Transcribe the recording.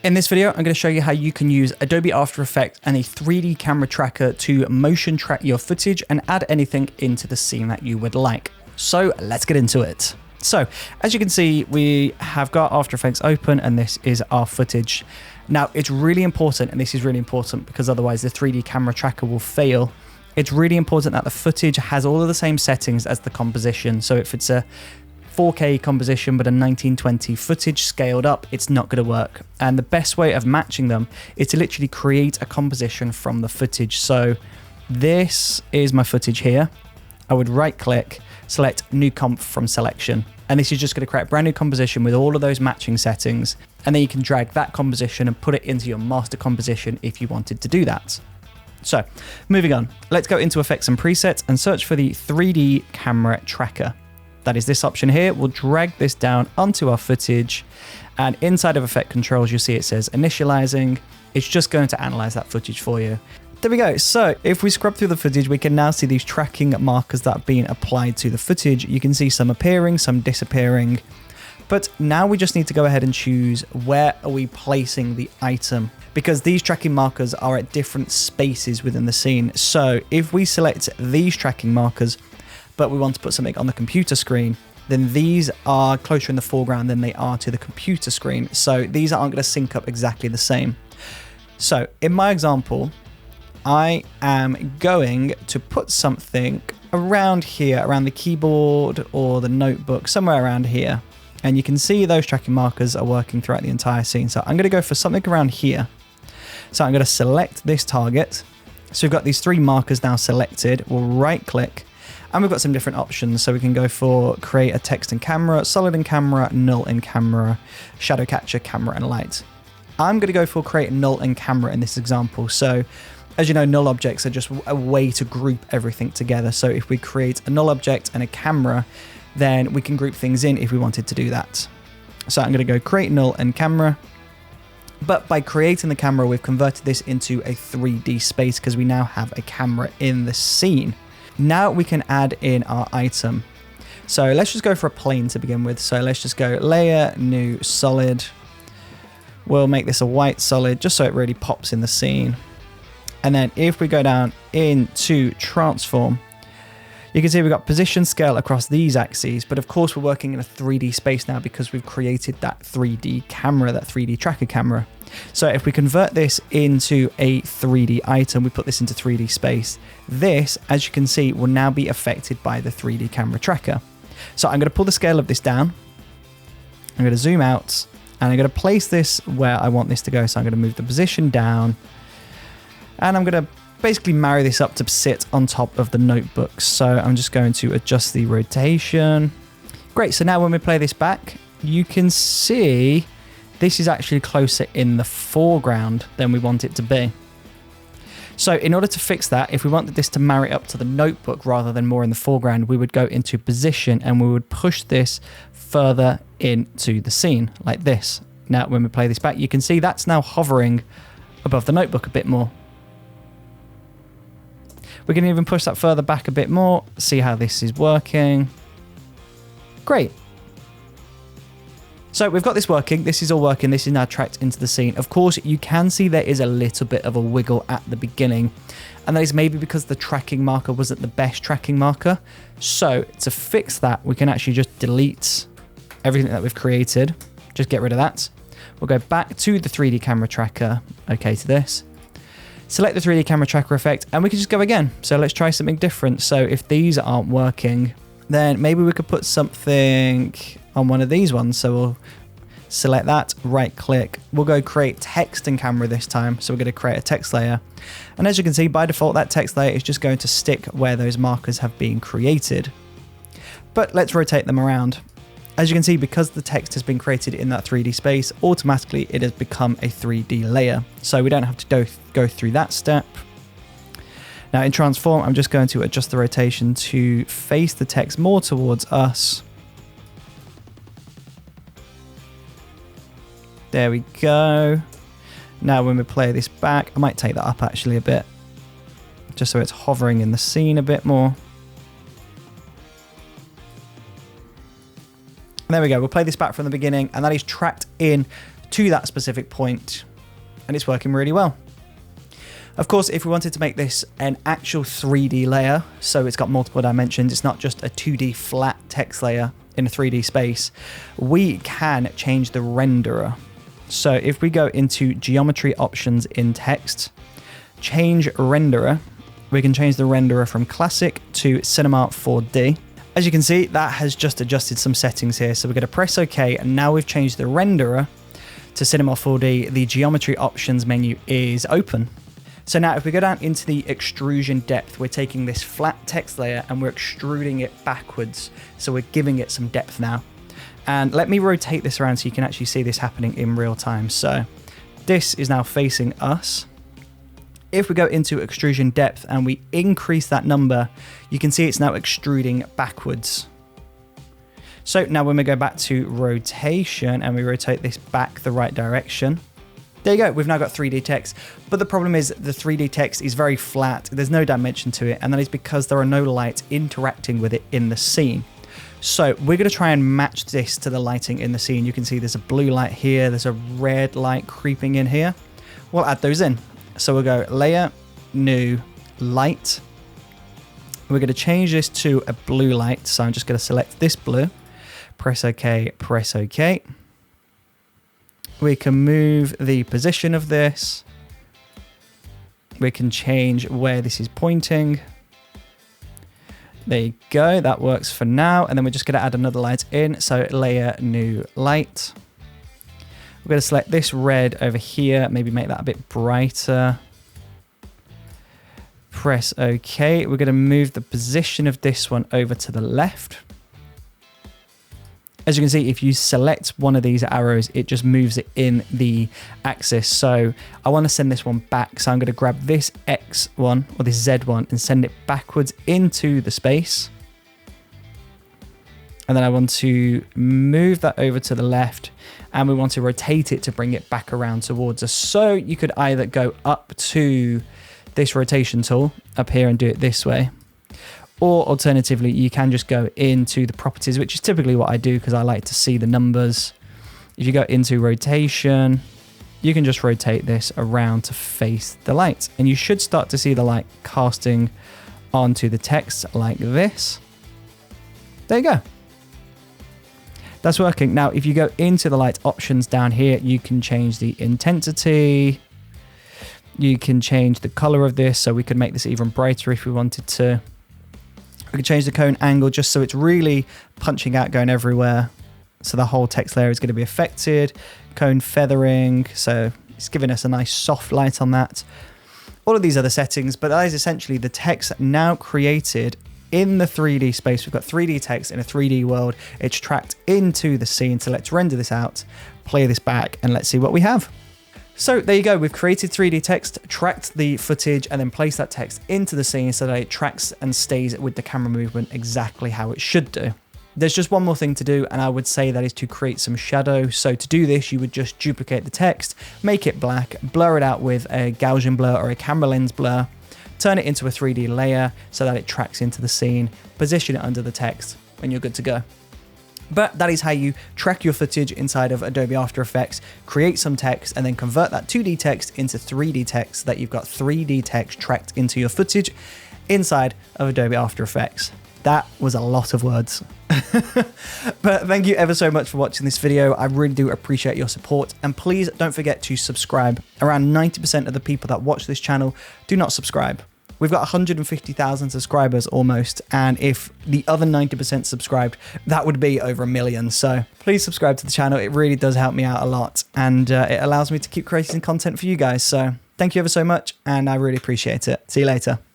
In this video, I'm going to show you how you can use Adobe After Effects and a 3D camera tracker to motion track your footage and add anything into the scene that you would like. So let's get into it. So as you can see, we have got After Effects open and this is our footage. Now it's really important, and this is really important because otherwise the 3D camera tracker will fail. It's really important that the footage has all of the same settings as the composition. So if it's a 4K composition but a 1920 footage scaled up, it's not going to work. And the best way of matching them is to literally create a composition from the footage. So this is my footage here. I would right click, select new comp from selection. And this is just going to create a brand new composition with all of those matching settings. And then you can drag that composition and put it into your master composition if you wanted to do that. So moving on, let's go into effects and presets and search for the 3D camera tracker. That is this option here. We'll drag this down onto our footage, and inside of effect controls, you'll see it says initializing. It's just going to analyze that footage for you. There we go. So if we scrub through the footage, we can now see these tracking markers that are being applied to the footage. You can see some appearing, some disappearing. But now we just need to go ahead and choose where are we placing the item, because these tracking markers are at different spaces within the scene. So if we select these tracking markers, but we want to put something on the computer screen, then these are closer in the foreground than they are to the computer screen. So these aren't going to sync up exactly the same. So in my example, I am going to put something around here, around the keyboard or the notebook, somewhere around here. And you can see those tracking markers are working throughout the entire scene. So I'm going to go for something around here. So I'm going to select this target. So we've got these three markers now selected. We'll right click. And we've got some different options. So we can go for create a text in camera, solid in camera, null in camera, shadow capture, camera and light. I'm going to go for create null in camera in this example. So as you know, null objects are just a way to group everything together. So if we create a null object and a camera, then we can group things in if we wanted to do that. So I'm going to go create null in camera. But by creating the camera, we've converted this into a 3D space because we now have a camera in the scene. Now we can add in our item. So let's just go for a plane to begin with. So let's just go layer, new solid. We'll make this a white solid just so it really pops in the scene. And then if we go down into transform, you can see we've got position scale across these axes, but of course we're working in a 3D space now because we've created that 3D camera, that 3D tracker camera. So if we convert this into a 3D item, we put this into 3D space, this, as you can see, will now be affected by the 3D camera tracker. So I'm going to pull the scale of this down. I'm going to zoom out and I'm going to place this where I want this to go. So I'm going to move the position down and I'm going to basically marry this up to sit on top of the notebook. So I'm just going to adjust the rotation. Great. So now when we play this back, you can see this is actually closer in the foreground than we want it to be. So in order to fix that, if we wanted this to marry up to the notebook rather than more in the foreground, we would go into position and we would push this further into the scene like this. Now, when we play this back, you can see that's now hovering above the notebook a bit more. We can even push that further back a bit more, see how this is working. Great. So we've got this working, this is all working, this is now tracked into the scene. Of course, you can see there is a little bit of a wiggle at the beginning, and that is maybe because the tracking marker wasn't the best tracking marker. So to fix that, we can actually just delete everything that we've created, just get rid of that. We'll go back to the 3D camera tracker, okay to this. Select the 3D camera tracker effect, and we can just go again. So let's try something different. So if these aren't working, then maybe we could put something on one of these ones. So we'll select that, right click. We'll go create text in camera this time. So we're going to create a text layer. And as you can see, by default, that text layer is just going to stick where those markers have been created. But let's rotate them around. As you can see, because the text has been created in that 3D space, automatically it has become a 3D layer. So we don't have to go through that step. Now in transform, I'm just going to adjust the rotation to face the text more towards us. There we go. Now when we play this back, I might take that up actually a bit, just so it's hovering in the scene a bit more. There we go. We'll play this back from the beginning, and that is tracked in to that specific point, and it's working really well. Of course, if we wanted to make this an actual 3D layer, so it's got multiple dimensions, it's not just a 2D flat text layer in a 3D space, we can change the renderer. So if we go into geometry options in text, change renderer, we can change the renderer from classic to cinema 4D. As you can see, that has just adjusted some settings here. So we're going to press OK, and now we've changed the renderer to cinema 4D. The geometry options menu is open. So now if we go down into the extrusion depth, we're taking this flat text layer and we're extruding it backwards. So we're giving it some depth now. And let me rotate this around so you can actually see this happening in real time. So this is now facing us. If we go into extrusion depth and we increase that number, you can see it's now extruding backwards. So now when we go back to rotation and we rotate this back the right direction, there you go, we've now got 3D text. But the problem is the 3D text is very flat, there's no dimension to it, and that is because there are no lights interacting with it in the scene. So we're going to try and match this to the lighting in the scene. You can see there's a blue light here, there's a red light creeping in here. We'll add those in. So we'll go layer, new, light. We're going to change this to a blue light. So I'm just going to select this blue, press OK, press OK. We can move the position of this. We can change where this is pointing. There you go, that works for now. And then we're just going to add another light in. So layer, new, light. We're going to select this red over here, maybe make that a bit brighter. Press OK. We're going to move the position of this one over to the left. As you can see, if you select one of these arrows, it just moves it in the axis. So I want to send this one back. So I'm going to grab this X one or this Z one and send it backwards into the space. And then I want to move that over to the left, and we want to rotate it to bring it back around towards us. So you could either go up to this rotation tool up here and do it this way, or alternatively, you can just go into the properties, which is typically what I do because I like to see the numbers. If you go into rotation, you can just rotate this around to face the light, and you should start to see the light casting onto the text like this. There you go. That's working. Now, if you go into the light options down here, you can change the intensity. You can change the color of this. So we could make this even brighter if we wanted to. We can change the cone angle just so it's really punching out, going everywhere. So the whole text layer is going to be affected. Cone feathering. So it's giving us a nice soft light on that. All of these other settings, but that is essentially the text now created in the 3D space. We've got 3D text in a 3D world. It's tracked into the scene. So let's render this out, play this back, and let's see what we have. So there you go. We've created 3D text, tracked the footage, and then placed that text into the scene so that it tracks and stays with the camera movement exactly how it should do. There's just one more thing to do, and I would say that is to create some shadow. So to do this, you would just duplicate the text, make it black, blur it out with a Gaussian blur or a camera lens blur, turn it into a 3D layer so that it tracks into the scene, position it under the text, and you're good to go. But that is how you track your footage inside of Adobe After Effects, create some text, and then convert that 2D text into 3D text so that you've got 3D text tracked into your footage inside of Adobe After Effects. That was a lot of words. But thank you ever so much for watching this video. I really do appreciate your support, and please don't forget to subscribe. Around 90% of the people that watch this channel do not subscribe. We've got 150,000 subscribers almost, and if the other 90% subscribed, that would be over 1 million. So please subscribe to the channel. It really does help me out a lot, and it allows me to keep creating content for you guys. So thank you ever so much, and I really appreciate it. See you later.